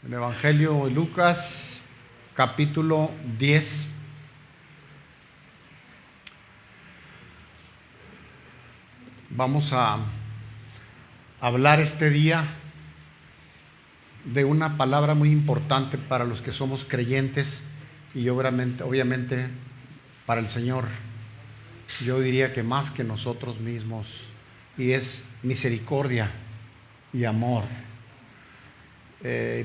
El Evangelio de Lucas, capítulo 10. Vamos a hablar este día de una palabra muy importante para los que somos creyentes y obviamente para el Señor. Yo diría que más que nosotros mismos, y es misericordia y amor.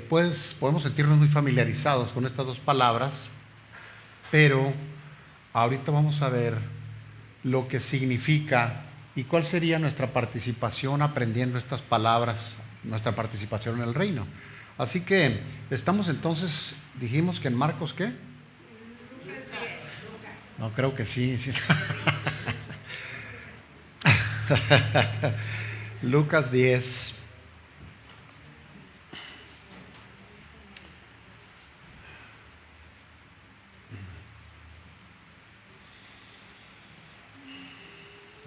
Pues podemos sentirnos muy familiarizados con estas dos palabras, pero ahorita vamos a ver lo que significa y cuál sería nuestra participación aprendiendo estas palabras, nuestra participación en el reino. Así que estamos entonces, dijimos que en Marcos, ¿qué? No, creo que sí. Lucas 10.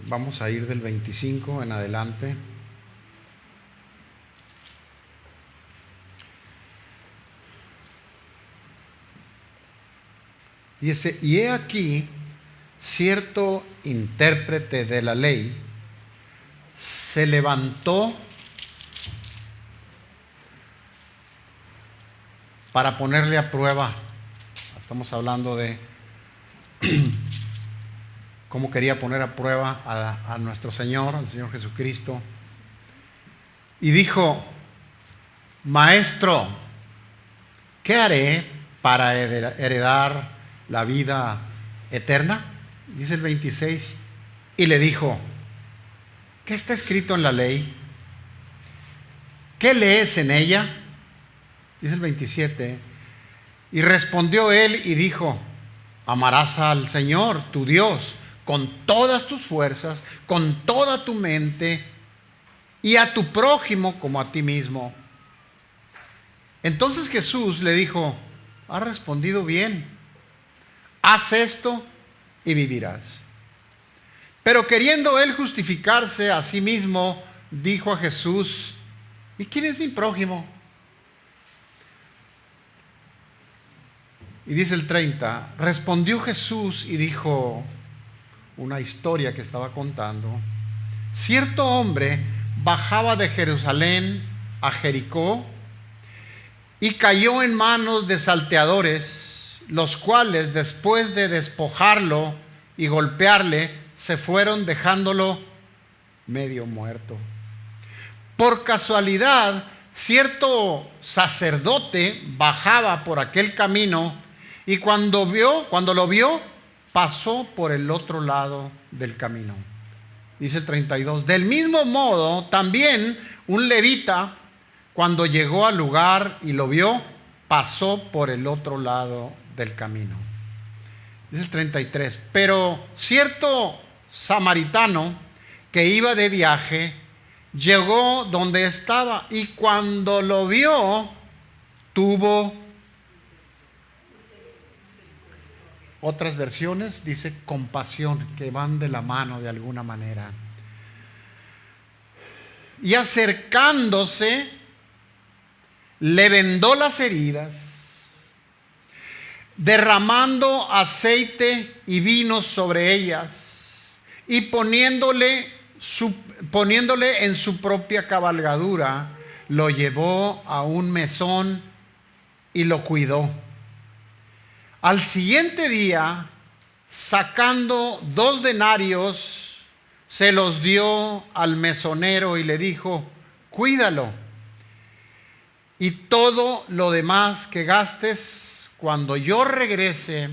Vamos a ir del 25 en adelante. Dice, y he aquí, cierto intérprete de la ley se levantó para ponerle a prueba. Estamos hablando de cómo quería poner a prueba a nuestro Señor, al Señor Jesucristo. Y dijo, Maestro, ¿qué haré para heredar la vida eterna? Dice el 26, y le dijo, ¿qué está escrito en la ley? ¿Qué lees en ella? Dice el 27, y respondió él y dijo, amarás al Señor, tu Dios, con todas tus fuerzas, con toda tu mente, y a tu prójimo como a ti mismo. Entonces Jesús le dijo, has respondido bien, haz esto y vivirás. Pero queriendo él justificarse a sí mismo, dijo a Jesús, ¿y quién es mi prójimo? Y dice el 30, respondió Jesús y dijo una historia que estaba contando. Cierto hombre bajaba de Jerusalén a Jericó y cayó en manos de salteadores, los cuales después de despojarlo y golpearle, se fueron dejándolo medio muerto. Por casualidad, cierto sacerdote bajaba por aquel camino y cuando lo vio, pasó por el otro lado del camino. Dice el 32, del mismo modo, también un levita, cuando llegó al lugar y lo vio, pasó por el otro lado del camino. Dice el 33, pero cierto samaritano que iba de viaje, llegó donde estaba y cuando lo vio, tuvo, otras versiones dice compasión, que van de la mano de alguna manera. Y acercándose, le vendó las heridas, derramando aceite y vino sobre ellas y poniéndole en su propia cabalgadura, lo llevó a un mesón y lo cuidó. Al siguiente día, sacando 2 denarios, se los dio al mesonero y le dijo, cuídalo, y todo lo demás que gastes, cuando yo regrese,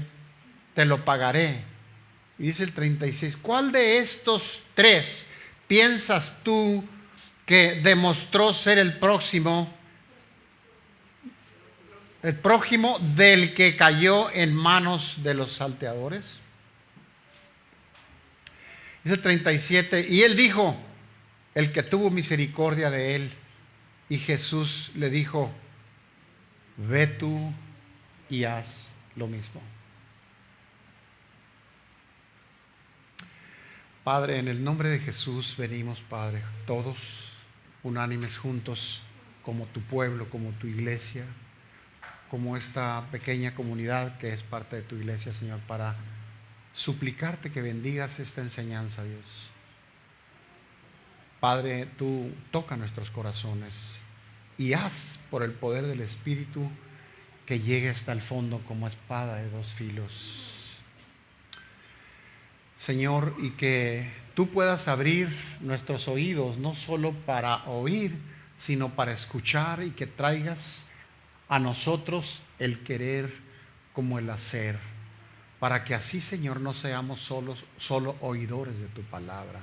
te lo pagaré. Y dice el 36, ¿cuál de estos 3 piensas tú que demostró ser el prójimo del que cayó en manos de los salteadores? Dice el 37, y él dijo, el que tuvo misericordia de él. Y Jesús le dijo, ve tú y haz lo mismo. Padre, en el nombre de Jesús venimos, Padre, todos unánimes juntos, como tu pueblo, como tu iglesia, como esta pequeña comunidad que es parte de tu iglesia, Señor, para suplicarte que bendigas esta enseñanza, Dios. Padre, tú toca nuestros corazones y haz por el poder del Espíritu que llegue hasta el fondo como espada de dos filos. Señor, y que tú puedas abrir nuestros oídos, no solo para oír, sino para escuchar, y que traigas a nosotros el querer como el hacer, para que así, Señor, no seamos solo oidores de tu palabra.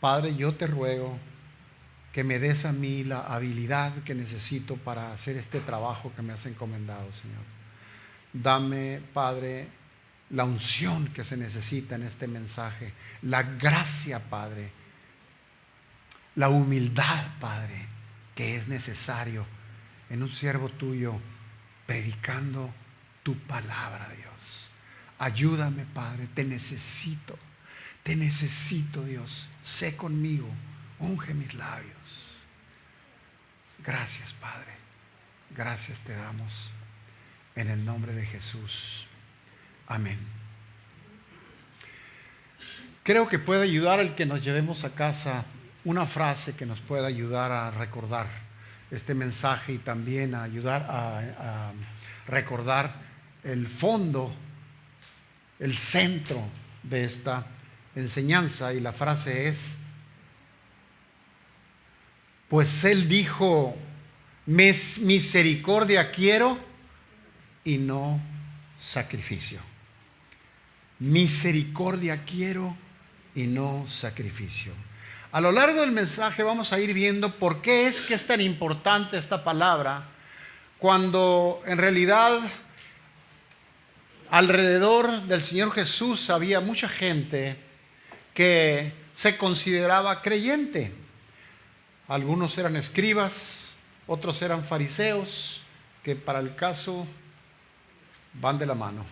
Padre, yo te ruego que me des a mí la habilidad que necesito para hacer este trabajo que me has encomendado, Señor. Dame, Padre, la unción que se necesita en este mensaje, la gracia, Padre, la humildad, Padre, que es necesario en un siervo tuyo predicando tu palabra, Dios. Ayúdame, Padre, te necesito, Dios. Sé conmigo, unge mis labios. Gracias, Padre. Gracias te damos en el nombre de Jesús. Amén. Creo que puede ayudar el que nos llevemos a casa una frase que nos pueda ayudar a recordar este mensaje y también a ayudar a recordar el fondo, el centro de esta enseñanza. Y la frase es: pues Él dijo, misericordia quiero y no sacrificio. Misericordia quiero y no sacrificio. A lo largo del mensaje vamos a ir viendo por qué es que es tan importante esta palabra, cuando en realidad alrededor del Señor Jesús había mucha gente que se consideraba creyente. Algunos eran escribas, otros eran fariseos, que para el caso van de la mano.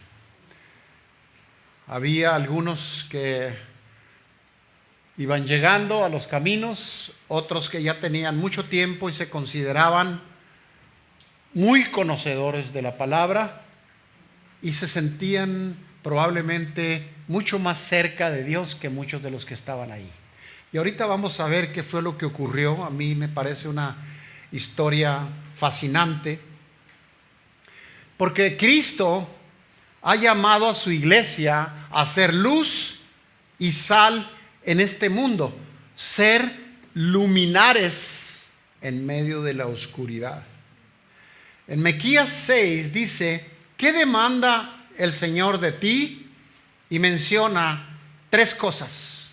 Había algunos que iban llegando a los caminos, otros que ya tenían mucho tiempo y se consideraban muy conocedores de la palabra y se sentían probablemente mucho más cerca de Dios que muchos de los que estaban ahí. Y ahorita vamos a ver qué fue lo que ocurrió. A mí me parece una historia fascinante, porque Cristo ha llamado a su iglesia a ser luz y sal en este mundo, ser luminares en medio de la oscuridad. En Miqueas 6 dice: ¿qué demanda el Señor de ti? Y menciona 3 cosas: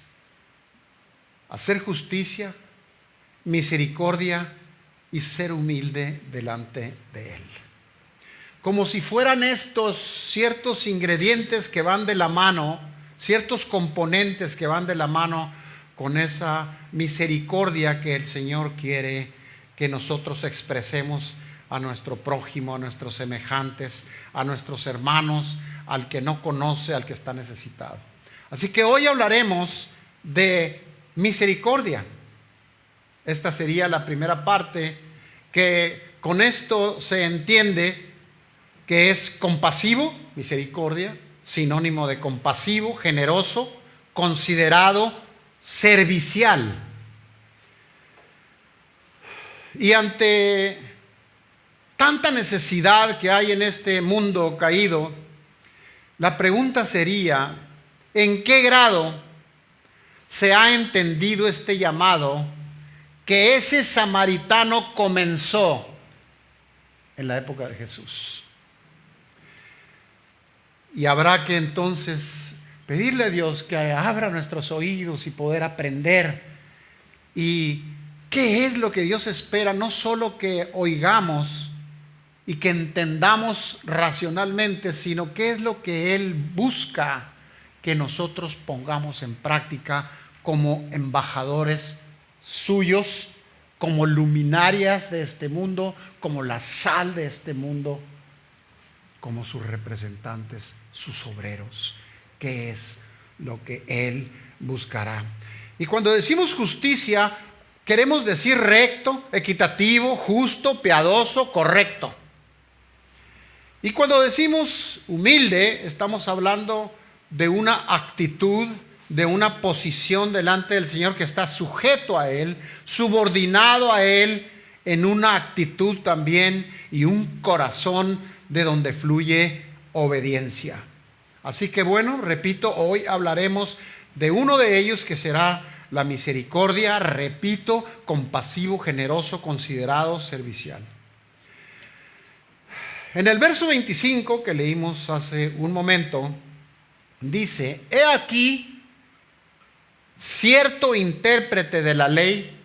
hacer justicia, misericordia y ser humilde delante de Él. Como si fueran estos ciertos ingredientes que van de la mano, ciertos componentes que van de la mano con esa misericordia que el Señor quiere que nosotros expresemos a nuestro prójimo, a nuestros semejantes, a nuestros hermanos, al que no conoce, al que está necesitado. Así que hoy hablaremos de misericordia. Esta sería la primera parte, que con esto se entiende que es compasivo, misericordia, sinónimo de compasivo, generoso, considerado, servicial. Y ante tanta necesidad que hay en este mundo caído, la pregunta sería: ¿en qué grado se ha entendido este llamado que ese samaritano comenzó en la época de Jesús? Y habrá que entonces pedirle a Dios que abra nuestros oídos y poder aprender. ¿Y qué es lo que Dios espera? No solo que oigamos y que entendamos racionalmente, sino qué es lo que Él busca que nosotros pongamos en práctica como embajadores suyos, como luminarias de este mundo, como la sal de este mundo, como sus representantes, sus obreros, que es lo que Él buscará. Y cuando decimos justicia, queremos decir recto, equitativo, justo, piadoso, correcto. Y cuando decimos humilde, estamos hablando de una actitud, de una posición delante del Señor que está sujeto a Él, subordinado a Él, en una actitud también y un corazón de donde fluye obediencia. Así que bueno, repito, hoy hablaremos de uno de ellos que será la misericordia, repito, compasivo, generoso, considerado, servicial. En el verso 25 que leímos hace un momento, dice: he aquí, cierto intérprete de la ley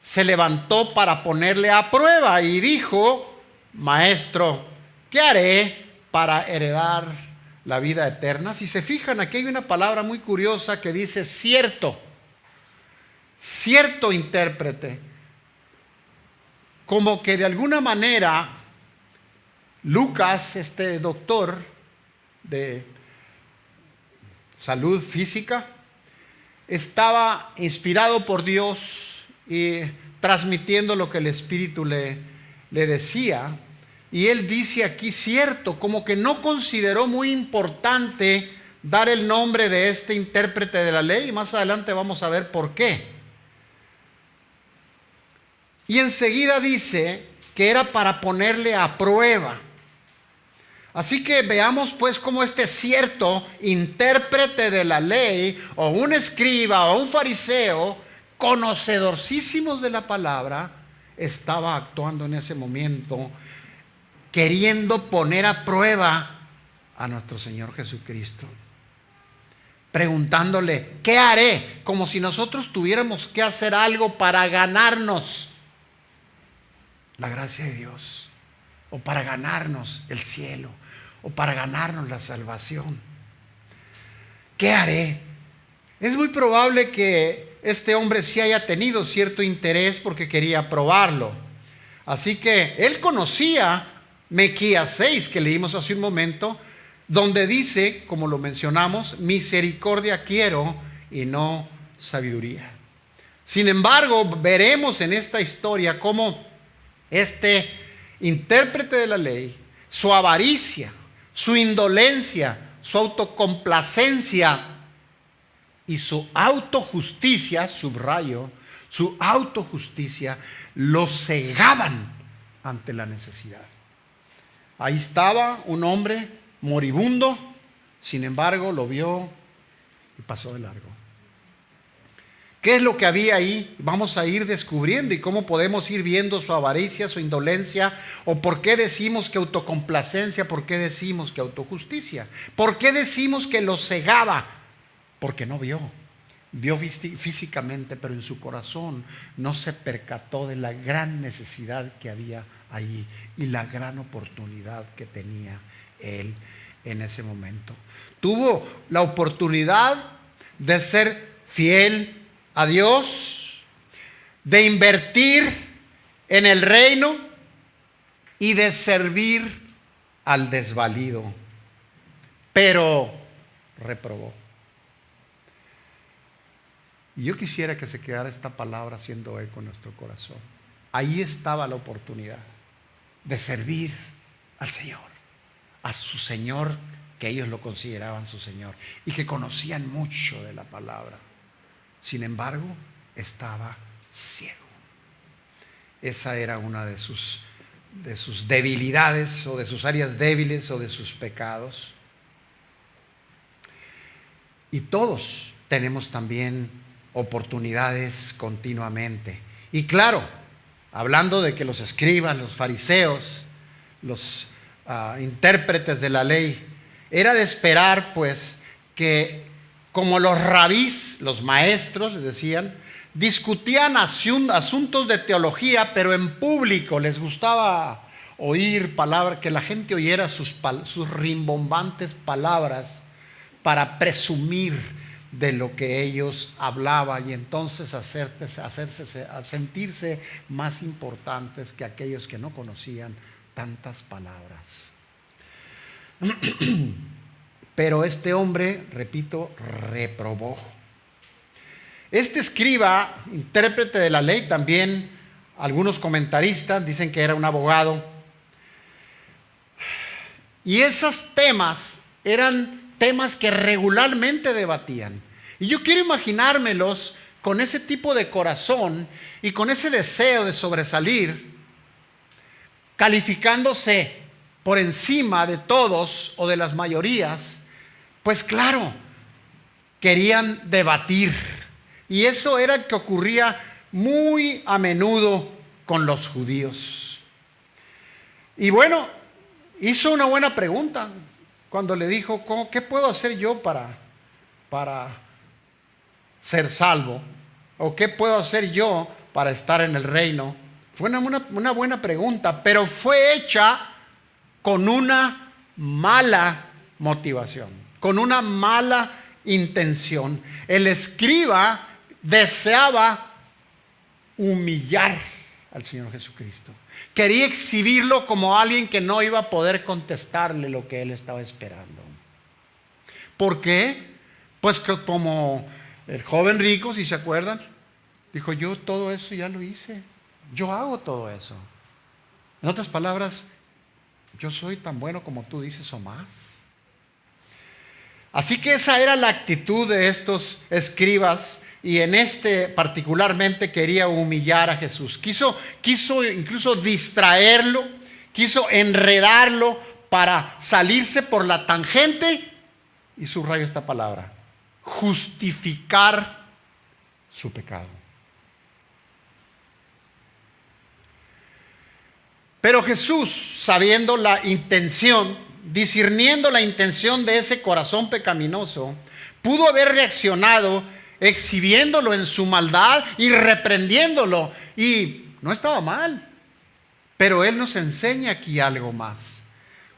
se levantó para ponerle a prueba y dijo: Maestro, ¿qué haré para heredar la vida eterna? Si se fijan, aquí hay una palabra muy curiosa que dice cierto intérprete. Como que de alguna manera Lucas, este doctor de salud física, estaba inspirado por Dios y transmitiendo lo que el Espíritu le decía. Y él dice aquí cierto, como que no consideró muy importante dar el nombre de este intérprete de la ley. Y más adelante vamos a ver por qué. Y enseguida dice que era para ponerle a prueba. Así que veamos pues cómo este cierto intérprete de la ley, o un escriba, o un fariseo, conocedorcísimos de la palabra, estaba actuando en ese momento, queriendo poner a prueba a nuestro Señor Jesucristo. Preguntándole, ¿qué haré? Como si nosotros tuviéramos que hacer algo para ganarnos la gracia de Dios, o para ganarnos el cielo, o para ganarnos la salvación. ¿Qué haré? Es muy probable que este hombre sí haya tenido cierto interés porque quería probarlo. Así que él conocía Miqueas 6, que leímos hace un momento, donde dice, como lo mencionamos, misericordia quiero y no sabiduría. Sin embargo, veremos en esta historia cómo este intérprete de la ley, su avaricia, su indolencia, su autocomplacencia y su autojusticia, subrayo, su autojusticia, lo cegaban ante la necesidad. Ahí estaba un hombre moribundo, sin embargo lo vio y pasó de largo. ¿Qué es lo que había ahí? Vamos a ir descubriendo y cómo podemos ir viendo su avaricia, su indolencia, o por qué decimos que autocomplacencia, por qué decimos que autojusticia, por qué decimos que lo cegaba, porque no vio físicamente, pero en su corazón no se percató de la gran necesidad que había allí y la gran oportunidad que tenía él en ese momento. Tuvo la oportunidad de ser fiel a Dios, de invertir en el reino y de servir al desvalido, pero reprobó. Y yo quisiera que se quedara esta palabra haciendo eco en nuestro corazón. Ahí estaba la oportunidad de servir al Señor, a su Señor, que ellos lo consideraban su Señor y que conocían mucho de la palabra. Sin embargo, estaba ciego. Esa era una de sus debilidades, o de sus áreas débiles, o de sus pecados. Y todos tenemos también oportunidades continuamente. Y claro, hablando de que los escribas, los fariseos, los intérpretes de la ley, era de esperar pues que, como los rabís, los maestros, les decían, discutían asuntos de teología, pero en público. Les gustaba oír palabras, que la gente oyera sus rimbombantes palabras para presumir de lo que ellos hablaban y entonces sentirse más importantes que aquellos que no conocían tantas palabras. Pero este hombre, repito, reprobó. Este escriba, intérprete de la ley, también algunos comentaristas dicen que era un abogado. Y esos temas eran temas que regularmente debatían. Y yo quiero imaginármelos con ese tipo de corazón y con ese deseo de sobresalir, calificándose por encima de todos o de las mayorías. Pues claro, querían debatir. Y eso era lo que ocurría muy a menudo con los judíos. Y bueno, hizo una buena pregunta cuando le dijo, ¿qué puedo hacer yo para ser salvo? ¿O qué puedo hacer yo para estar en el reino? Fue una buena pregunta, pero fue hecha con una mala motivación, con una mala intención. El escriba deseaba humillar al Señor Jesucristo. Quería exhibirlo como alguien que no iba a poder contestarle lo que él estaba esperando. ¿Por qué? Pues que como el joven rico, si se acuerdan, dijo, yo todo eso ya lo hice. Yo hago todo eso. En otras palabras, yo soy tan bueno como tú dices o más. Así que esa era la actitud de estos escribas, y en este particularmente quería humillar a Jesús. Quiso incluso distraerlo, quiso enredarlo para salirse por la tangente, y subrayo esta palabra, justificar su pecado. Pero Jesús, sabiendo la intención, discerniendo la intención de ese corazón pecaminoso, pudo haber reaccionado exhibiéndolo en su maldad y reprendiéndolo. Y no estaba mal. Pero Él nos enseña aquí algo más.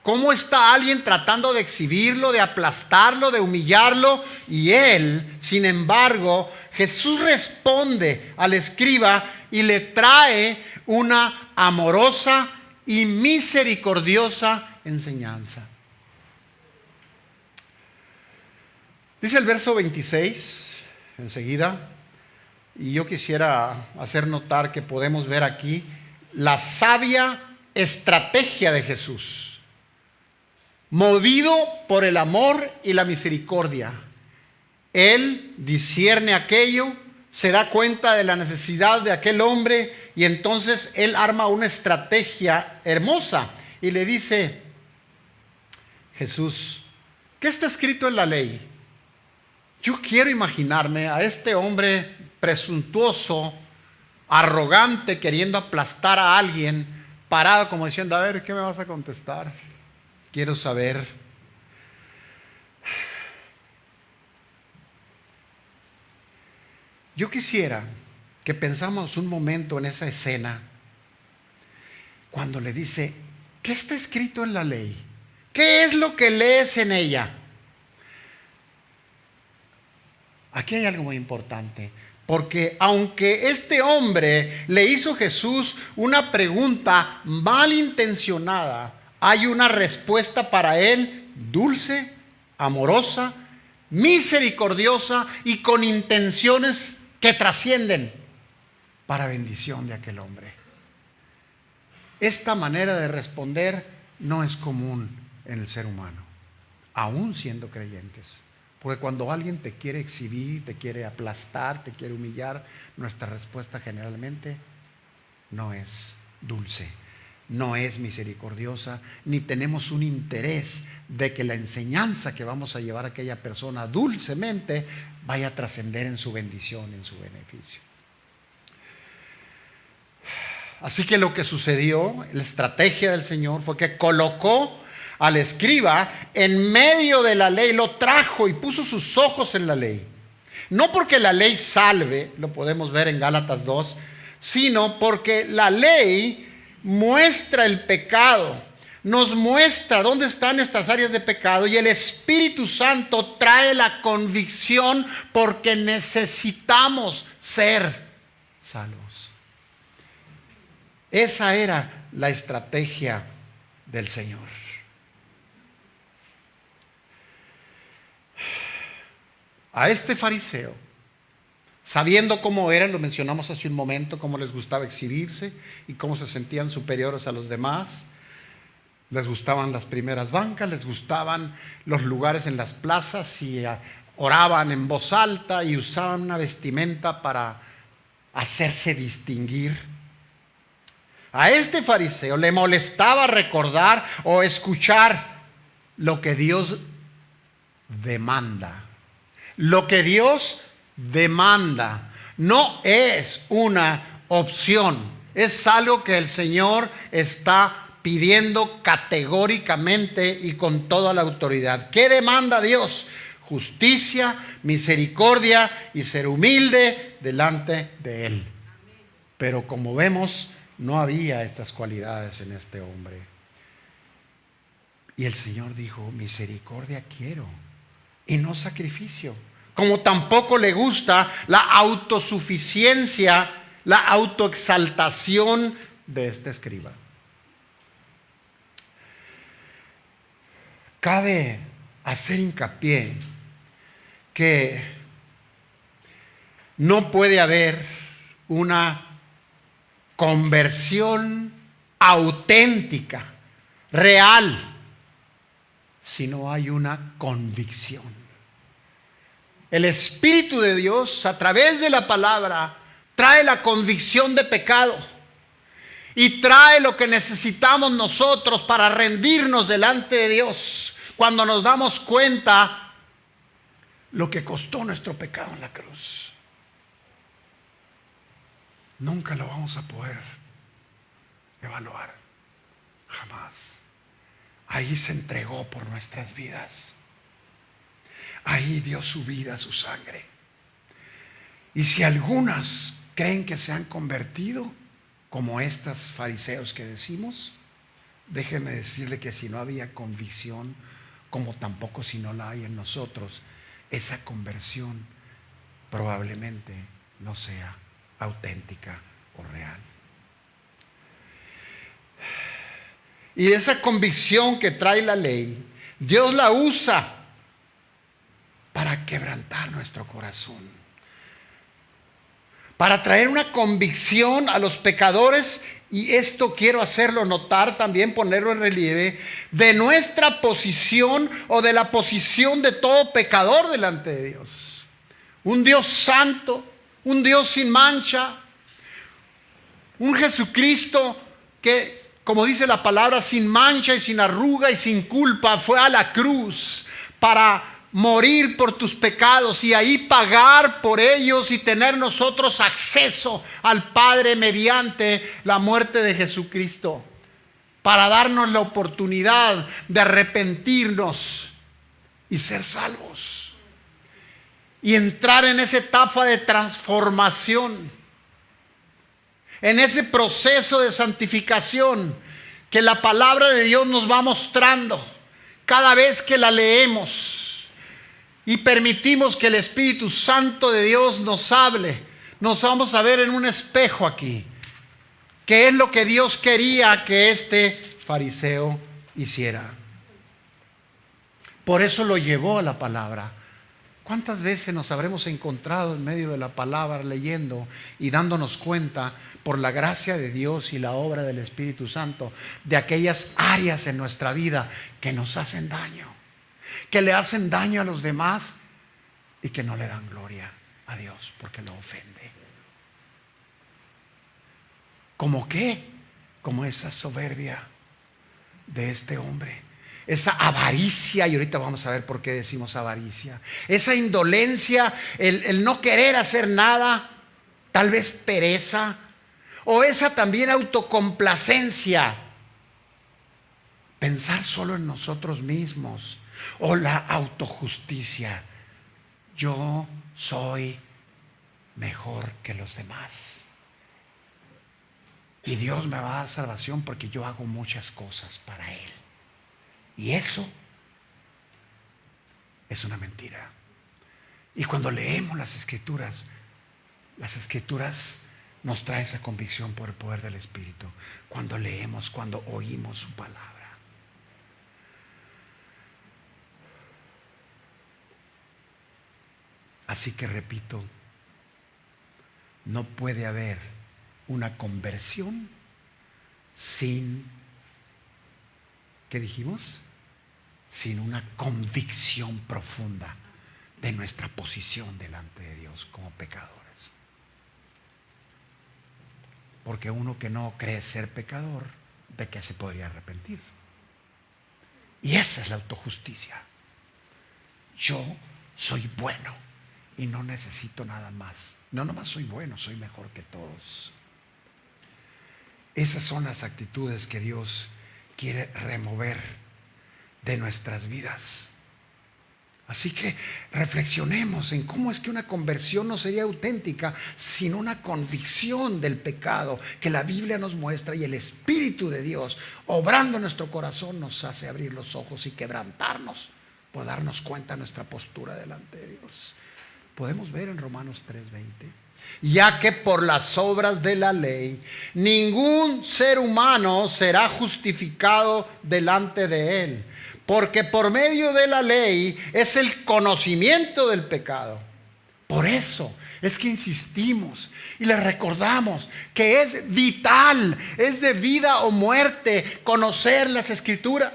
¿Cómo está alguien tratando de exhibirlo, de aplastarlo, de humillarlo? Y Él, sin embargo, Jesús responde al escriba y le trae una amorosa y misericordiosa enseñanza. Dice el verso 26, enseguida, y yo quisiera hacer notar que podemos ver aquí la sabia estrategia de Jesús, movido por el amor y la misericordia. Él discierne aquello, se da cuenta de la necesidad de aquel hombre, y entonces Él arma una estrategia hermosa y le dice, Jesús, ¿qué está escrito en la ley? Yo quiero imaginarme a este hombre presuntuoso, arrogante, queriendo aplastar a alguien, parado como diciendo, a ver, ¿qué me vas a contestar? Quiero saber. Yo quisiera que pensamos un momento en esa escena, cuando le dice, ¿qué está escrito en la ley? ¿Qué es lo que lees en ella? Aquí hay algo muy importante, porque aunque este hombre le hizo a Jesús una pregunta malintencionada, hay una respuesta para él dulce, amorosa, misericordiosa y con intenciones que trascienden para bendición de aquel hombre. Esta manera de responder no es común en el ser humano, aún siendo creyentes. Porque cuando alguien te quiere exhibir, te quiere aplastar, te quiere humillar, nuestra respuesta generalmente no es dulce, no es misericordiosa, ni tenemos un interés de que la enseñanza que vamos a llevar a aquella persona dulcemente vaya a trascender en su bendición, en su beneficio. Así que lo que sucedió, la estrategia del Señor fue que colocó al escriba en medio de la ley, lo trajo y puso sus ojos en la ley. No porque la ley salve, lo podemos ver en Gálatas 2, sino porque la ley muestra el pecado, nos muestra dónde están nuestras áreas de pecado, y el Espíritu Santo trae la convicción porque necesitamos ser salvos. Esa era la estrategia del Señor. A este fariseo, sabiendo cómo eran, lo mencionamos hace un momento, cómo les gustaba exhibirse y cómo se sentían superiores a los demás, Les gustaban las primeras bancas, les gustaban los lugares en las plazas y oraban en voz alta y usaban una vestimenta para hacerse distinguir. A este fariseo le molestaba recordar o escuchar lo que Dios demanda. Lo que Dios demanda no es una opción, es algo que el Señor está pidiendo categóricamente y con toda la autoridad. ¿Qué demanda Dios? Justicia, misericordia y ser humilde delante de Él. Pero como vemos, no había estas cualidades en este hombre. Y el Señor dijo, misericordia quiero y no sacrificio. Como tampoco le gusta la autosuficiencia, la autoexaltación de este escriba. Cabe hacer hincapié que no puede haber una conversión auténtica, real, si no hay una convicción. El Espíritu de Dios, a través de la palabra, trae la convicción de pecado y trae lo que necesitamos nosotros para rendirnos delante de Dios cuando nos damos cuenta lo que costó nuestro pecado en la cruz. Nunca lo vamos a poder evaluar, jamás. Ahí se entregó por nuestras vidas. Ahí dio su vida, su sangre. Y si algunas creen que se han convertido, como estos fariseos que decimos, déjenme decirle que si no había convicción, como tampoco si no la hay en nosotros, esa conversión probablemente no sea auténtica o real. Y esa convicción que trae la ley, Dios la usa para quebrantar nuestro corazón, para traer una convicción a los pecadores, y esto quiero hacerlo notar, también ponerlo en relieve, de nuestra posición o de la posición de todo pecador delante de Dios. Un Dios santo, un Dios sin mancha, un Jesucristo que, como dice la palabra, sin mancha y sin arruga y sin culpa, fue a la cruz para morir por tus pecados y ahí pagar por ellos y tener nosotros acceso al Padre mediante la muerte de Jesucristo, para darnos la oportunidad de arrepentirnos y ser salvos y entrar en esa etapa de transformación, en ese proceso de santificación que la palabra de Dios nos va mostrando cada vez que la leemos y permitimos que el Espíritu Santo de Dios nos hable. Nos vamos a ver en un espejo aquí qué es lo que Dios quería que este fariseo hiciera. Por eso lo llevó a la palabra. ¿Cuántas veces nos habremos encontrado en medio de la palabra leyendo y dándonos cuenta, por la gracia de Dios y la obra del Espíritu Santo, de aquellas áreas en nuestra vida que nos hacen daño, que le hacen daño a los demás y que no le dan gloria a Dios porque lo ofende? ¿Cómo qué? Como esa soberbia de este hombre, esa avaricia, y ahorita vamos a ver por qué decimos avaricia, esa indolencia, el no querer hacer nada, tal vez pereza, o esa también autocomplacencia, pensar solo en nosotros mismos, o la autojusticia. Yo soy mejor que los demás y Dios me va a dar salvación porque yo hago muchas cosas para Él. Y eso es una mentira. Y cuando leemos las Escrituras nos traen esa convicción por el poder del Espíritu. Cuando leemos, cuando oímos su palabra. Así que repito, no puede haber una conversión sin ¿qué dijimos? Sin una convicción profunda de nuestra posición delante de Dios como pecadores. Porque uno que no cree ser pecador, ¿de qué se podría arrepentir? Y esa es la autojusticia. Yo soy bueno y no necesito nada más. No nomás soy bueno, soy mejor que todos. Esas son las actitudes que Dios quiere remover de nuestras vidas. Así que reflexionemos en cómo es que una conversión no sería auténtica sin una convicción del pecado que la Biblia nos muestra, y el Espíritu de Dios obrando en nuestro corazón nos hace abrir los ojos y quebrantarnos por darnos cuenta de nuestra postura delante de Dios. Podemos ver en Romanos 3:20, ya que por las obras de la ley ningún ser humano será justificado delante de él, porque por medio de la ley es el conocimiento del pecado. Por eso es que insistimos y les recordamos que es vital, es de vida o muerte conocer las Escrituras.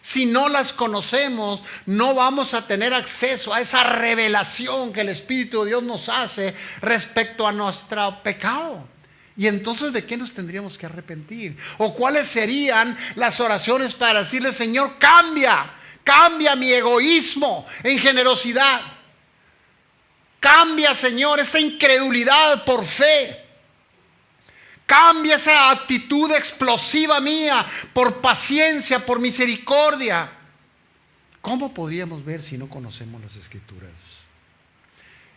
Si no las conocemos, no vamos a tener acceso a esa revelación que el Espíritu de Dios nos hace respecto a nuestro pecado. Y entonces, ¿de qué nos tendríamos que arrepentir? ¿O cuáles serían las oraciones para decirle: Señor, cambia mi egoísmo en generosidad? Cambia, Señor, esta incredulidad por fe. Cambia esa actitud explosiva mía por paciencia, por misericordia. ¿Cómo podríamos ver si no conocemos las Escrituras?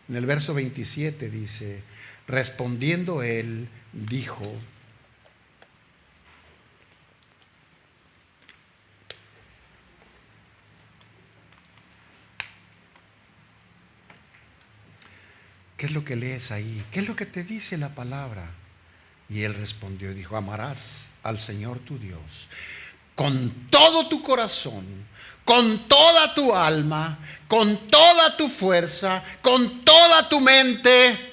En el verso 27 dice: respondiendo él, dijo: ¿qué es lo que lees ahí? ¿Qué es lo que te dice la palabra? Y él respondió y dijo: amarás al Señor tu Dios con todo tu corazón, con toda tu alma, con toda tu fuerza, con toda tu mente.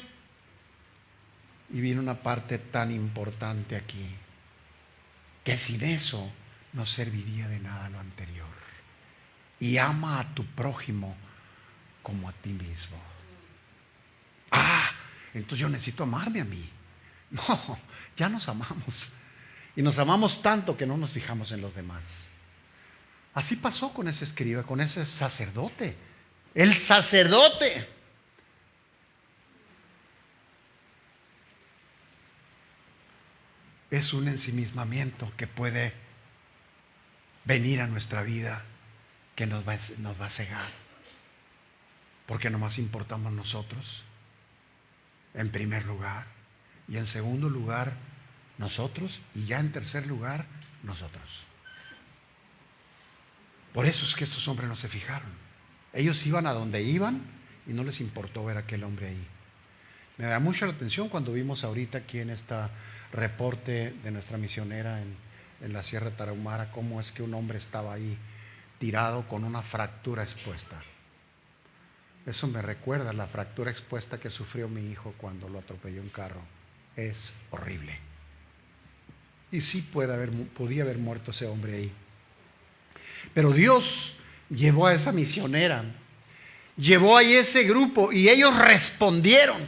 Y viene una parte tan importante aquí, que sin eso no serviría de nada lo anterior. Y ama a tu prójimo como a ti mismo. Entonces yo necesito amarme a mí. No, ya nos amamos. Y nos amamos tanto que no nos fijamos en los demás. Así pasó con ese escriba, con ese sacerdote. El sacerdote. Es un ensimismamiento que puede venir a nuestra vida, que nos va a cegar. Porque nomás importamos nosotros, en primer lugar. Y en segundo lugar, nosotros. Y ya en tercer lugar, nosotros. Por eso es que estos hombres no se fijaron. Ellos iban a donde iban y no les importó ver a aquel hombre ahí. Me da mucho la atención cuando vimos ahorita aquí en este reporte de nuestra misionera en la Sierra Tarahumara, cómo es que un hombre estaba ahí tirado con una fractura expuesta. Eso me recuerda la fractura expuesta que sufrió mi hijo cuando lo atropelló un carro. Es horrible. Y sí podía haber muerto ese hombre ahí. Pero Dios llevó a esa misionera, llevó ahí ese grupo, y ellos respondieron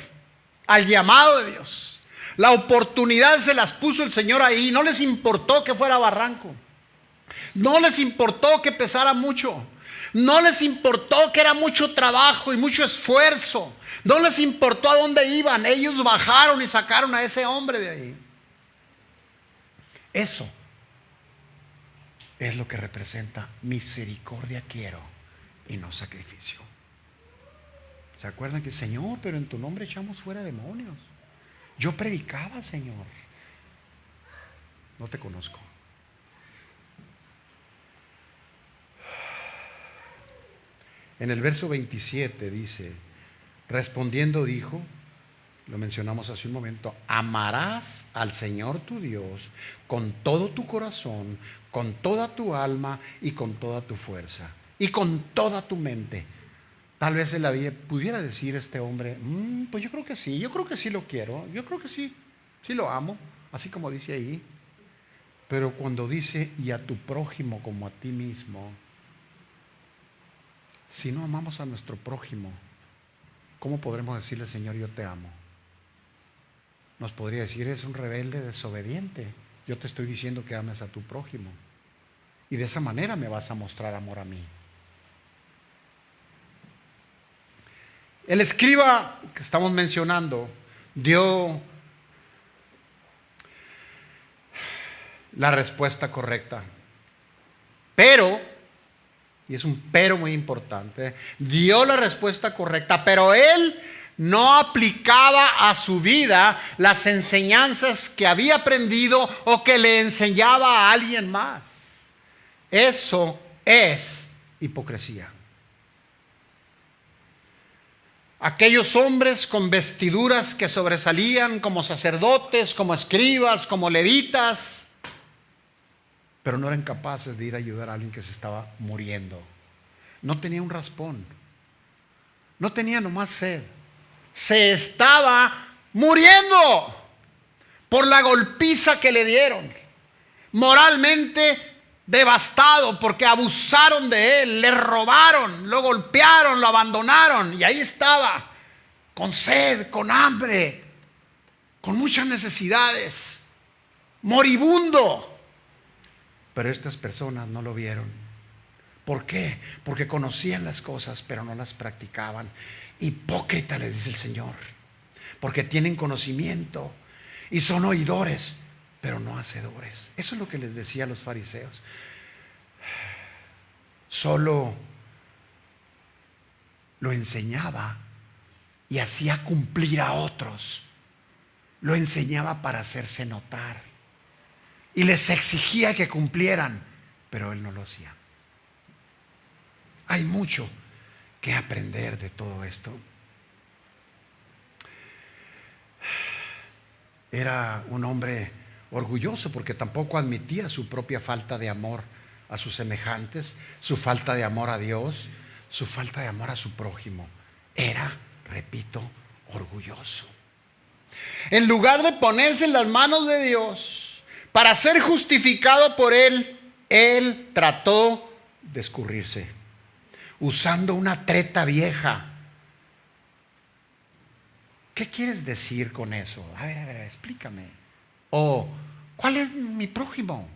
al llamado de Dios. La oportunidad se las puso el Señor ahí. No les importó que fuera barranco. No les importó que pesara mucho. No les importó que era mucho trabajo y mucho esfuerzo. No les importó a dónde iban. Ellos bajaron y sacaron a ese hombre de ahí. Eso es lo que representa misericordia quiero y no sacrificio. ¿Se acuerdan que: Señor, pero en tu nombre echamos fuera demonios? Yo predicaba, Señor. No te conozco. En el verso 27 dice: respondiendo dijo, lo mencionamos hace un momento: amarás al Señor tu Dios con todo tu corazón, con toda tu alma y con toda tu fuerza y con toda tu mente. Tal vez en la vida pudiera decir este hombre: pues yo creo que sí lo quiero, yo creo que sí lo amo, así como dice ahí. Pero cuando dice y a tu prójimo como a ti mismo, si no amamos a nuestro prójimo, ¿cómo podremos decirle, Señor, yo te amo? Nos podría decir, eres un rebelde desobediente. Yo te estoy diciendo que ames a tu prójimo. Y de esa manera me vas a mostrar amor a mí. El escriba que estamos mencionando dio la respuesta correcta. Pero, y es un pero muy importante, dio la respuesta correcta, pero él no aplicaba a su vida las enseñanzas que había aprendido o que le enseñaba a alguien más. Eso es hipocresía. Aquellos hombres con vestiduras que sobresalían como sacerdotes, como escribas, como levitas, pero no eran capaces de ir a ayudar a alguien que se estaba muriendo. No tenía un raspón, no tenía nomás sed, se estaba muriendo por la golpiza que le dieron, moralmente devastado porque abusaron de él, le robaron, lo golpearon, lo abandonaron, y ahí estaba, con sed, con hambre, con muchas necesidades, moribundo. Pero estas personas no lo vieron. ¿Por qué? Porque conocían las cosas, pero no las practicaban. Hipócrita, les dice el Señor, porque tienen conocimiento y son oidores, pero no hacedores. Eso es lo que les decía a los fariseos. Solo lo enseñaba y hacía cumplir a otros. Lo enseñaba para hacerse notar. Y les exigía que cumplieran, pero él no lo hacía. Hay mucho que aprender de todo esto. Era un hombre orgulloso porque tampoco admitía su propia falta de amor a sus semejantes, su falta de amor a Dios, su falta de amor a su prójimo. Era, repito, orgulloso. En lugar de ponerse en las manos de Dios para ser justificado por él, él trató de escurrirse, usando una treta vieja. ¿Qué quieres decir con eso? A ver, explícame. O, ¿cuál es mi prójimo?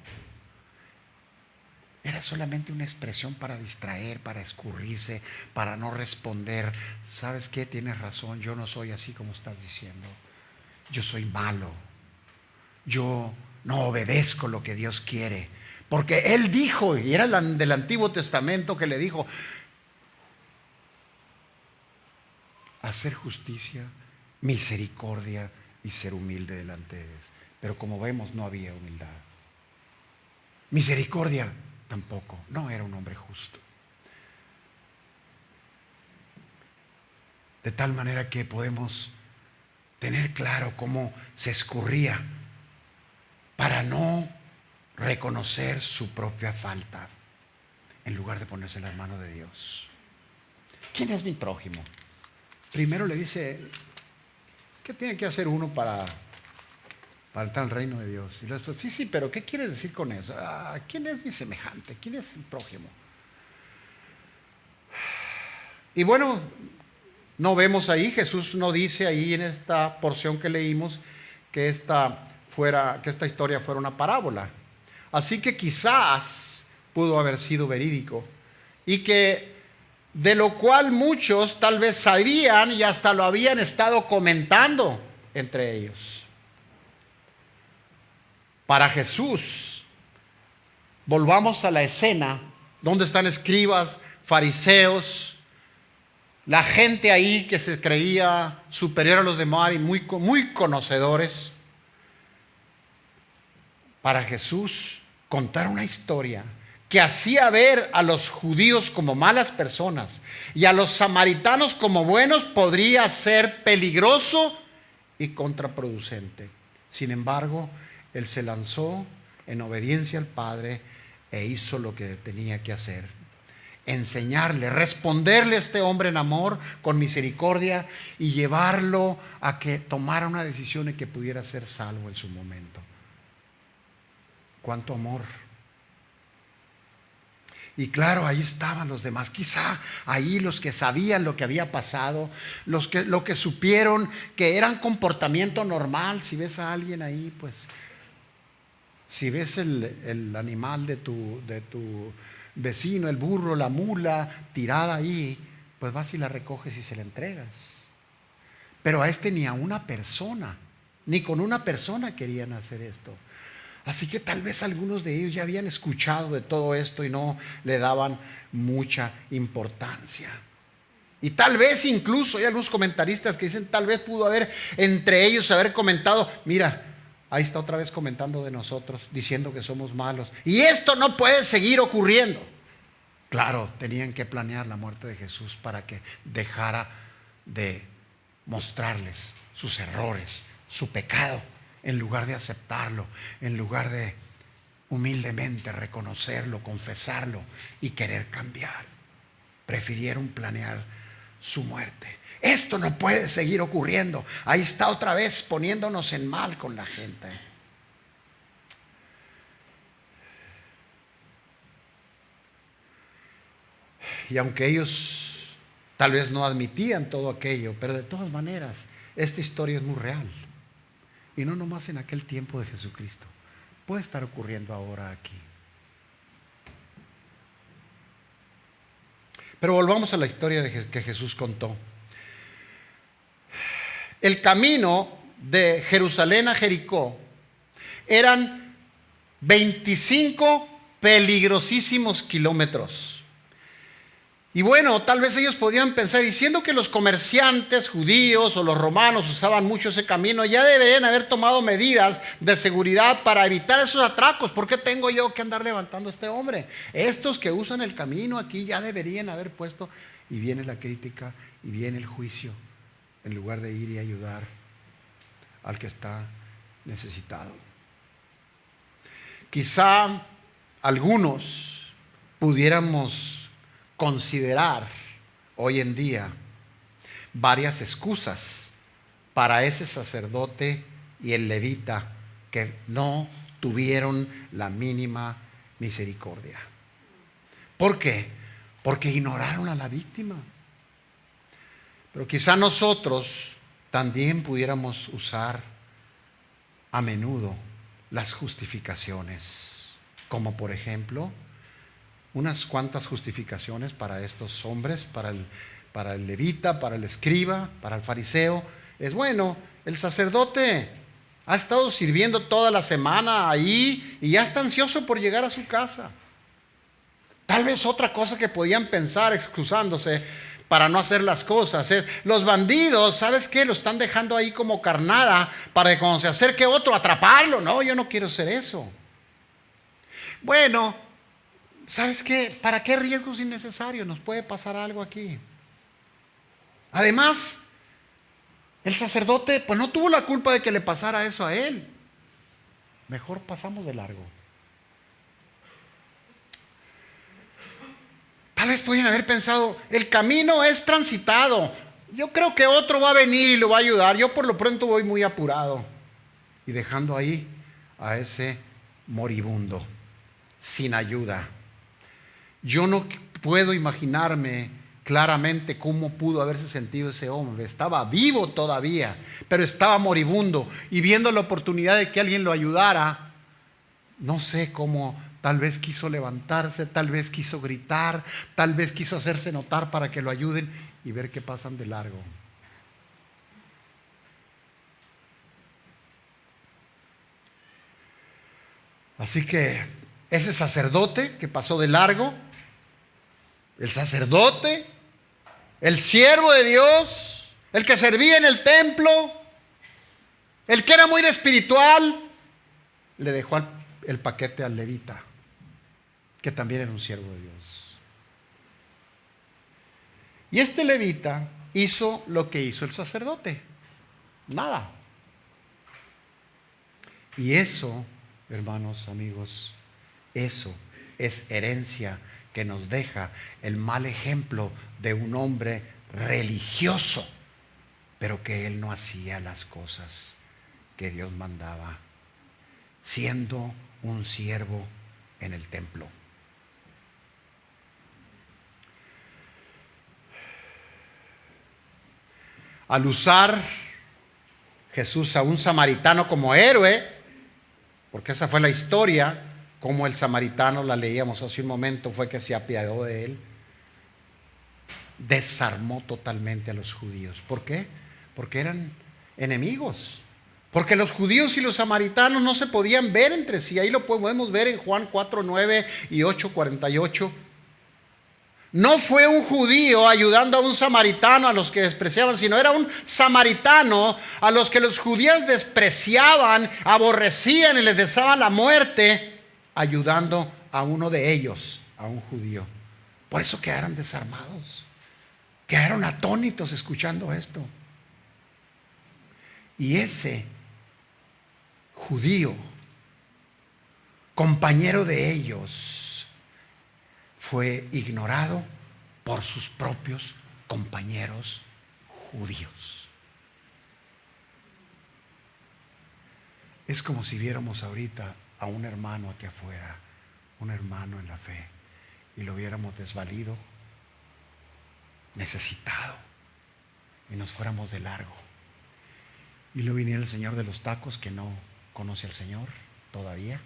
Era solamente una expresión para distraer, para escurrirse, para no responder. ¿Sabes qué? Tienes razón, yo no soy así como estás diciendo. Yo soy malo. Yo no obedezco lo que Dios quiere. Porque Él dijo, y era del Antiguo Testamento que le dijo, hacer justicia, misericordia y ser humilde delante de Dios. Pero como vemos, no había humildad. Misericordia tampoco, no era un hombre justo. De tal manera que podemos tener claro cómo se escurría para no reconocer su propia falta, en lugar de ponerse en las manos de Dios. ¿Quién es mi prójimo? Primero le dice, ¿qué tiene que hacer uno para entrar al reino de Dios? Y luego, sí, pero ¿qué quieres decir con eso? ¿Quién es mi semejante? ¿Quién es el prójimo? Y bueno, no vemos ahí, Jesús no dice ahí en esta porción que leímos que esta historia fuera una parábola. Así que quizás pudo haber sido verídico y que de lo cual muchos tal vez sabían y hasta lo habían estado comentando entre ellos. Para Jesús, volvamos a la escena donde están escribas, fariseos, la gente ahí que se creía superior a los demás y muy conocedores. Para Jesús, contar una historia que hacía ver a los judíos como malas personas y a los samaritanos como buenos podría ser peligroso y contraproducente. Sin embargo, Él se lanzó en obediencia al Padre e hizo lo que tenía que hacer. Enseñarle, responderle a este hombre en amor, con misericordia y llevarlo a que tomara una decisión y que pudiera ser salvo en su momento. Cuánto amor. Y claro, ahí estaban los demás, quizá ahí los que sabían lo que había pasado, lo que supieron que eran comportamiento normal. Si ves a alguien ahí, pues, si ves el animal de tu vecino, el burro, la mula, tirada ahí, pues vas y la recoges y se la entregas. Pero a este ni a una persona, ni con una persona querían hacer esto. Así que tal vez algunos de ellos ya habían escuchado de todo esto y no le daban mucha importancia. Y tal vez incluso hay algunos comentaristas que dicen, tal vez pudo haber entre ellos haber comentado, mira, ahí está otra vez comentando de nosotros, diciendo que somos malos. Y esto no puede seguir ocurriendo. Claro, tenían que planear la muerte de Jesús para que dejara de mostrarles sus errores, su pecado, en lugar de aceptarlo, en lugar de humildemente reconocerlo, confesarlo y querer cambiar. Prefirieron planear su muerte. Esto no puede seguir ocurriendo. Ahí está otra vez poniéndonos en mal con la gente. Y aunque ellos tal vez no admitían todo aquello, pero de todas maneras, esta historia es muy real. Y no nomás en aquel tiempo de Jesucristo. Puede estar ocurriendo ahora aquí. Pero volvamos a la historia que Jesús contó. El camino de Jerusalén a Jericó eran 25 peligrosísimos kilómetros. Y bueno, tal vez ellos podían pensar, y siendo que los comerciantes judíos o los romanos usaban mucho ese camino, ya deberían haber tomado medidas de seguridad para evitar esos atracos. ¿Por qué tengo yo que andar levantando a este hombre? Estos que usan el camino aquí ya deberían haber puesto, y viene la crítica y viene el juicio, en lugar de ir y ayudar al que está necesitado. Quizá algunos pudiéramos considerar hoy en día varias excusas para ese sacerdote y el levita que no tuvieron la mínima misericordia. ¿Por qué? Porque ignoraron a la víctima. Pero quizá nosotros también pudiéramos usar a menudo las justificaciones, como por ejemplo unas cuantas justificaciones para estos hombres, para el levita, para el escriba, para el fariseo. Es bueno, el sacerdote ha estado sirviendo toda la semana ahí y ya está ansioso por llegar a su casa. Tal vez otra cosa que podían pensar excusándose para no hacer las cosas es, los bandidos, ¿sabes qué? Lo están dejando ahí como carnada para que cuando se acerque otro, atraparlo. No, yo no quiero hacer eso. Bueno, ¿sabes qué? ¿Para qué riesgos innecesarios? Nos puede pasar algo aquí. Además, el sacerdote pues no tuvo la culpa de que le pasara eso a él. Mejor pasamos de largo. Tal vez podrían haber pensado, el camino es transitado. Yo creo que otro va a venir y lo va a ayudar. Yo por lo pronto voy muy apurado. Y dejando ahí a ese moribundo, sin ayuda. Yo no puedo imaginarme claramente cómo pudo haberse sentido ese hombre. Estaba vivo todavía, pero estaba moribundo. Y viendo la oportunidad de que alguien lo ayudara, no sé cómo, tal vez quiso levantarse, tal vez quiso gritar, tal vez quiso hacerse notar para que lo ayuden y ver que pasan de largo. Así que ese sacerdote que pasó de largo, el sacerdote, el siervo de Dios, el que servía en el templo, el que era muy espiritual, le dejó el paquete al levita, que también era un siervo de Dios. Y este levita hizo lo que hizo el sacerdote, nada. Y eso, hermanos, amigos, eso es herencia que nos deja el mal ejemplo de un hombre religioso, pero que él no hacía las cosas que Dios mandaba, siendo un siervo en el templo. Al usar Jesús a un samaritano como héroe, porque esa fue la historia, como el samaritano, la leíamos hace un momento, fue que se apiadó de él, desarmó totalmente a los judíos. ¿Por qué? Porque eran enemigos. Porque los judíos y los samaritanos no se podían ver entre sí. Ahí lo podemos ver en Juan 4:9 y 8:48. No fue un judío ayudando a un samaritano a los que despreciaban, sino era un samaritano a los que los judíos despreciaban, aborrecían y les deseaban la muerte, ayudando a uno de ellos, a un judío. Por eso quedaron desarmados, quedaron atónitos escuchando esto. Y ese judío, compañero de ellos, fue ignorado por sus propios compañeros judíos. Es como si viéramos ahorita a un hermano aquí afuera, un hermano en la fe, y lo viéramos desvalido, necesitado, y nos fuéramos de largo. Y luego viniera el señor de los tacos, que no conoce al Señor todavía,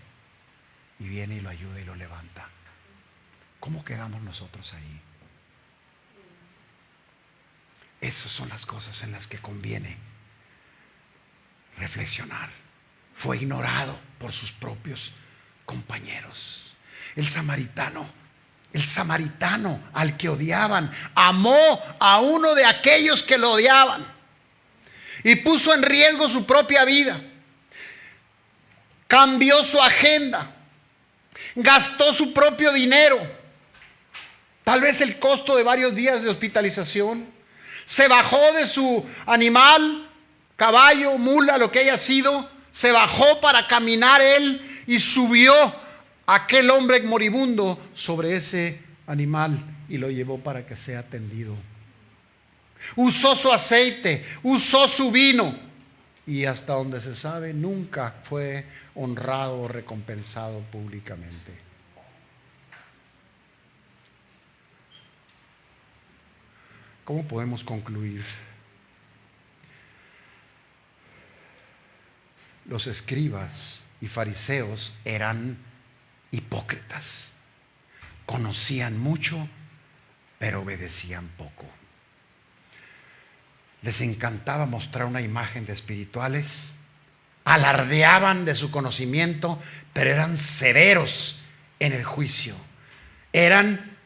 y viene y lo ayuda y lo levanta. ¿Cómo quedamos nosotros ahí? Esas son las cosas en las que conviene reflexionar. Fue ignorado por sus propios compañeros. El samaritano al que odiaban, amó a uno de aquellos que lo odiaban y puso en riesgo su propia vida. Cambió su agenda, gastó su propio dinero, tal vez el costo de varios días de hospitalización. Se bajó de su animal, caballo, mula, lo que haya sido. Se bajó para caminar él y subió a aquel hombre moribundo sobre ese animal y lo llevó para que sea atendido. Usó su aceite, usó su vino y hasta donde se sabe nunca fue honrado o recompensado públicamente. ¿Cómo podemos concluir? Los escribas y fariseos eran hipócritas. Conocían mucho, pero obedecían poco. Les encantaba mostrar una imagen de espirituales, alardeaban de su conocimiento, pero eran severos en el juicio. Eran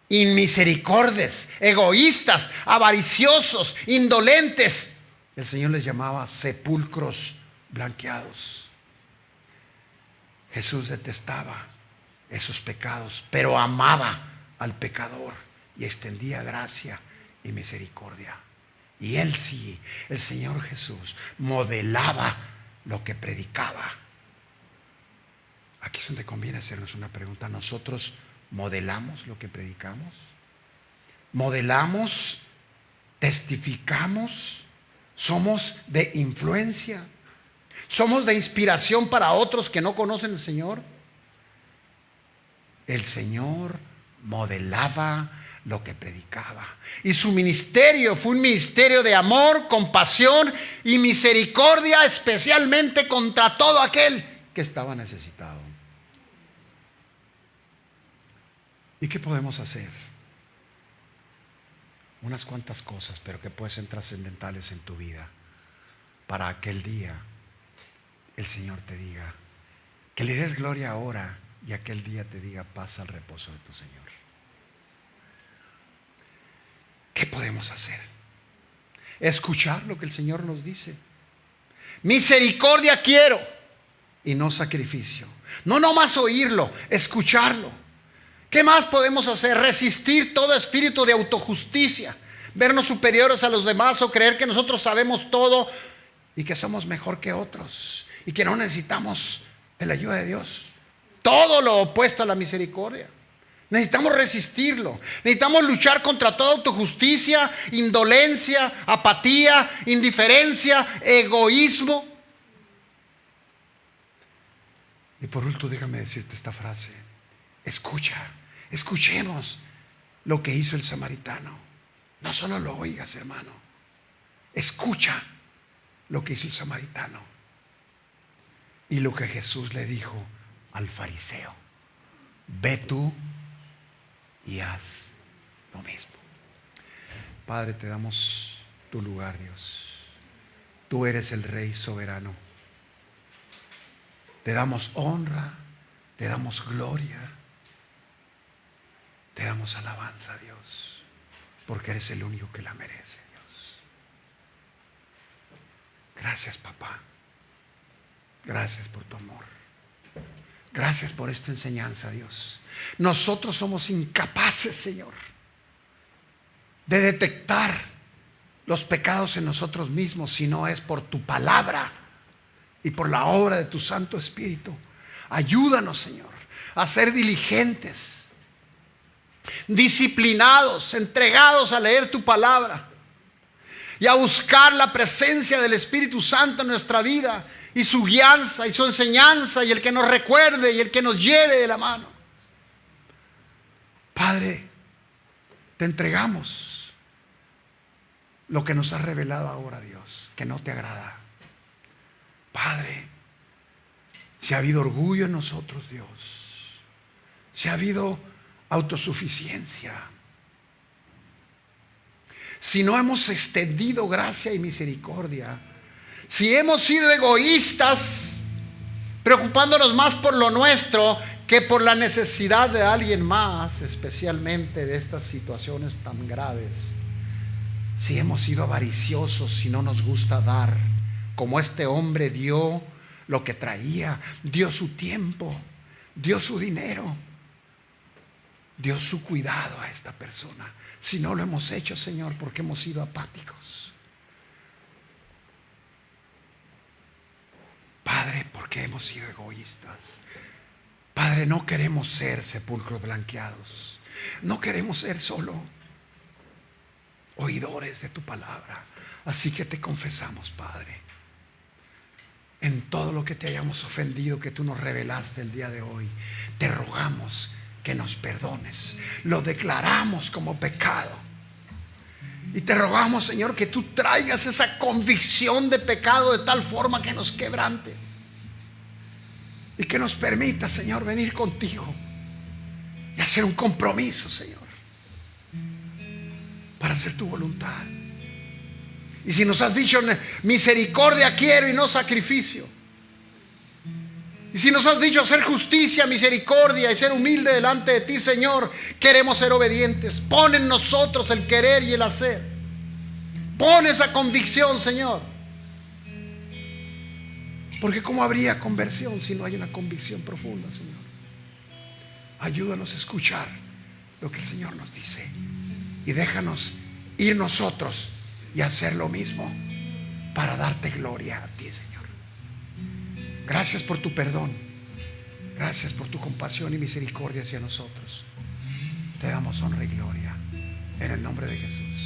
inmisericordes, egoístas, avariciosos, indolentes. El Señor les llamaba sepulcros blanqueados. Jesús detestaba esos pecados, pero amaba al pecador y extendía gracia y misericordia. Y Él sí, el Señor Jesús, modelaba lo que predicaba. Aquí es donde conviene hacernos una pregunta. ¿Nosotros modelamos lo que predicamos? ¿Modelamos? ¿Testificamos? ¿Somos de influencia? ¿Somos de inspiración para otros que no conocen al Señor? El Señor modelaba lo que predicaba. Y su ministerio fue un ministerio de amor, compasión y misericordia, especialmente contra todo aquel que estaba necesitado. ¿Y qué podemos hacer? Unas cuantas cosas, pero que pueden ser trascendentales en tu vida, para aquel día el Señor te diga, que le des gloria ahora y aquel día te diga, pasa al reposo de tu Señor. ¿Qué podemos hacer? Escuchar lo que el Señor nos dice. Misericordia quiero y no sacrificio. No nomás oírlo, escucharlo. ¿Qué más podemos hacer? Resistir todo espíritu de autojusticia, vernos superiores a los demás o creer que nosotros sabemos todo y que somos mejor que otros y que no necesitamos de la ayuda de Dios. Todo lo opuesto a la misericordia. Necesitamos resistirlo. Necesitamos luchar contra toda autojusticia, indolencia, apatía, indiferencia, egoísmo. Y por último, déjame decirte esta frase. Escuchemos lo que hizo el samaritano. No solo lo oigas, hermano. Escucha lo que hizo el samaritano. Y lo que Jesús le dijo al fariseo. Ve tú y haz lo mismo. Padre, te damos tu lugar, Dios. Tú eres el Rey soberano. Te damos honra, te damos gloria, te damos alabanza, Dios, porque eres el único que la merece, Dios. Gracias, papá. Gracias por tu amor. Gracias por esta enseñanza, Dios. Nosotros somos incapaces, Señor, de detectar los pecados en nosotros mismos si no es por tu palabra y por la obra de tu Santo Espíritu. Ayúdanos, Señor, a ser diligentes, disciplinados, entregados a leer tu palabra y a buscar la presencia del Espíritu Santo en nuestra vida y su guianza y su enseñanza y el que nos recuerde y el que nos lleve de la mano. Padre, te entregamos lo que nos has revelado ahora, Dios, que no te agrada. Padre, si ha habido orgullo en nosotros, Dios, si ha habido autosuficiencia, si no hemos extendido gracia y misericordia, si hemos sido egoístas, preocupándonos más por lo nuestro que por la necesidad de alguien más, especialmente de estas situaciones tan graves, si hemos sido avariciosos, si no nos gusta dar, como este hombre dio lo que traía, dio su tiempo, dio su dinero, dio su cuidado a esta persona. Si no lo hemos hecho, Señor, porque hemos sido apáticos. Padre, porque hemos sido egoístas. Padre, no queremos ser sepulcros blanqueados. No queremos ser solo oidores de tu palabra. Así que te confesamos, Padre, en todo lo que te hayamos ofendido, que tú nos revelaste el día de hoy, te rogamos que nos perdones. Lo declaramos como pecado. Y te rogamos, Señor, que tú traigas esa convicción de pecado de tal forma que nos quebrante. Y que nos permita, Señor, venir contigo y hacer un compromiso, Señor, para hacer tu voluntad. Y si nos has dicho misericordia quiero y no sacrificio, y si nos has dicho hacer justicia, misericordia y ser humilde delante de ti, Señor, queremos ser obedientes. Pon en nosotros el querer y el hacer. Pon esa convicción, Señor, porque ¿cómo habría conversión si no hay una convicción profunda, Señor? Ayúdanos a escuchar lo que el Señor nos dice y déjanos ir nosotros y hacer lo mismo para darte gloria a ti, Señor. Gracias por tu perdón. Gracias por tu compasión y misericordia hacia nosotros. Te damos honra y gloria en el nombre de Jesús.